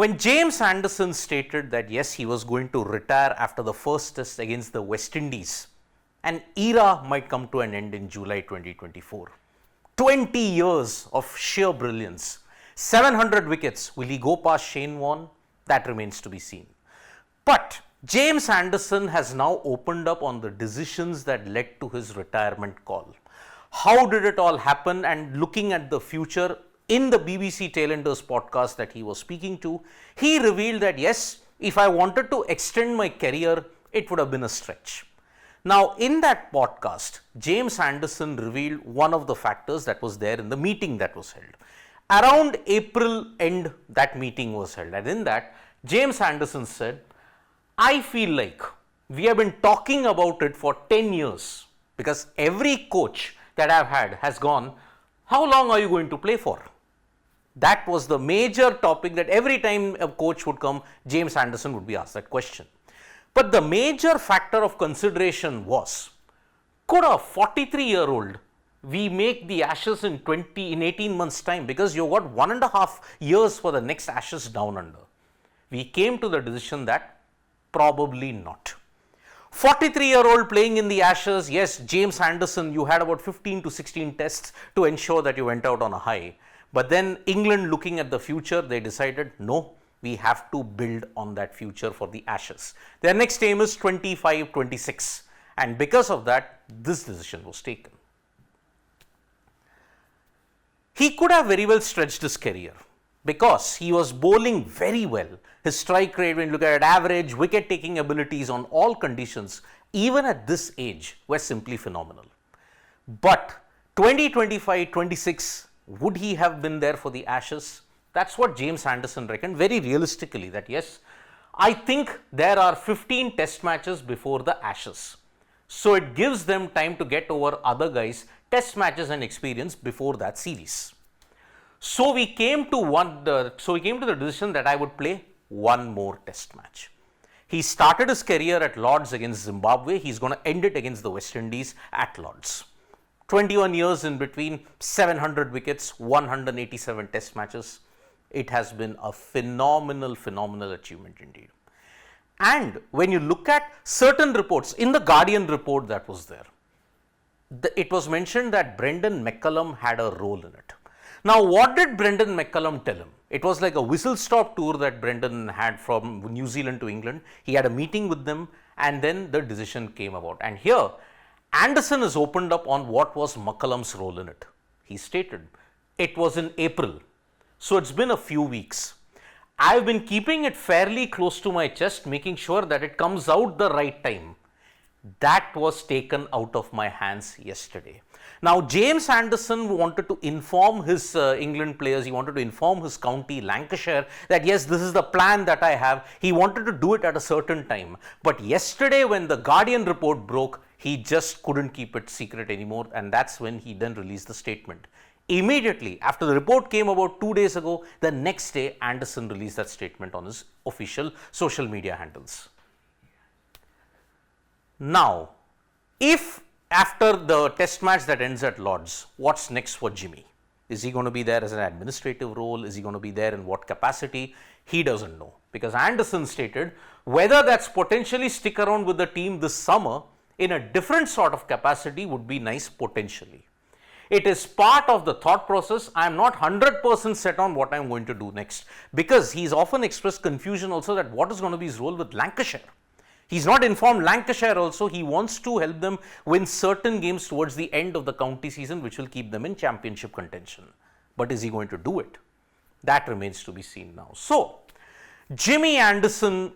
When James Anderson stated that yes, he was going to retire after the first test against the West Indies, an era might come to an end in July 2024. 20 years of sheer brilliance. 700 wickets. Will he go past Shane Warne? That remains to be seen. But James Anderson has now opened up on the decisions that led to his retirement call. How did it all happen? And looking at the future, in the BBC Tailenders podcast that he was speaking to, he revealed that yes, if I wanted to extend my career, it would have been a stretch. Now, in that podcast, James Anderson revealed one of the factors that was there in the meeting that was held. Around April end, that meeting was held, and in that, James Anderson said, I feel like we have been talking about it for 10 years because every coach that I've had has gone, how long are you going to play for? That was the major topic that every time a coach would come, James Anderson would be asked that question. But the major factor of consideration was, could a 43-year-old we make the Ashes in 18 months time, because you've got 1.5 years for the next Ashes down under. We came to the decision that probably not. 43-year-old playing in the Ashes, yes, James Anderson, you had about 15 to 16 tests to ensure that you went out on a high. But then England, looking at the future, they decided, no, we have to build on that future for the Ashes. Their next aim is 25-26, and because of that, this decision was taken. He could have very well stretched his career because he was bowling very well. His strike rate, when you look at it, average, wicket-taking abilities on all conditions, even at this age, were simply phenomenal. But 2025-26, would he have been there for the Ashes? That's what James Anderson reckoned very realistically, that yes, I think there are 15 test matches before the Ashes. So it gives them time to get over other guys' test matches and experience before that series. So we came to the decision that I would play one more test match. He started his career at Lords against Zimbabwe. He's going to end it against the West Indies at Lords. 21 years in between, 700 wickets, 187 test matches. It has been a phenomenal achievement indeed. And when you look at certain reports, in the Guardian report that was there, it was mentioned that Brendan McCullum had a role in it. Now, what did Brendan McCullum tell him? It was like a whistle-stop tour that Brendan had from New Zealand to England. He had a meeting with them, and then the decision came about. And here, Anderson has opened up on what was McCullum's role in it. He stated, it was in April, so it's been a few weeks. I've been keeping it fairly close to my chest, making sure that it comes out the right time. That was taken out of my hands yesterday. Now, James Anderson wanted to inform his England players, he wanted to inform his county, Lancashire, that yes, this is the plan that I have. He wanted to do it at a certain time. But yesterday, when the Guardian report broke, he just couldn't keep it secret anymore, and that's when he then released the statement. Immediately after the report came about 2 days ago, the next day, Anderson released that statement on his official social media handles. Now, if after the test match that ends at Lords, what's next for Jimmy? Is he going to be there as an administrative role? Is he going to be there in what capacity? He doesn't know, because Anderson stated whether that's potentially stick around with the team this summer in a different sort of capacity would be nice potentially. It is part of the thought process. I am not 100% set on what I am going to do next, because he's often expressed confusion also that what is going to be his role with Lancashire. He's not informed Lancashire also. He wants to help them win certain games towards the end of the county season, which will keep them in championship contention. But is he going to do it? That remains to be seen now. So, Jimmy Anderson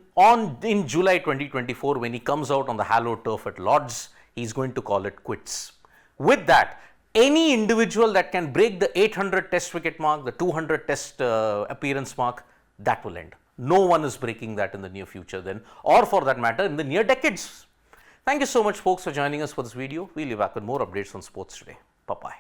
in July 2024, when he comes out on the hallowed turf at Lords, he's going to call it quits. With that, any individual that can break the 800 test wicket mark, the 200 test appearance mark, that will end. No one is breaking that in the near future then, or for that matter, in the near decades. Thank you so much, folks, for joining us for this video. We'll be back with more updates on sports today. Bye-bye.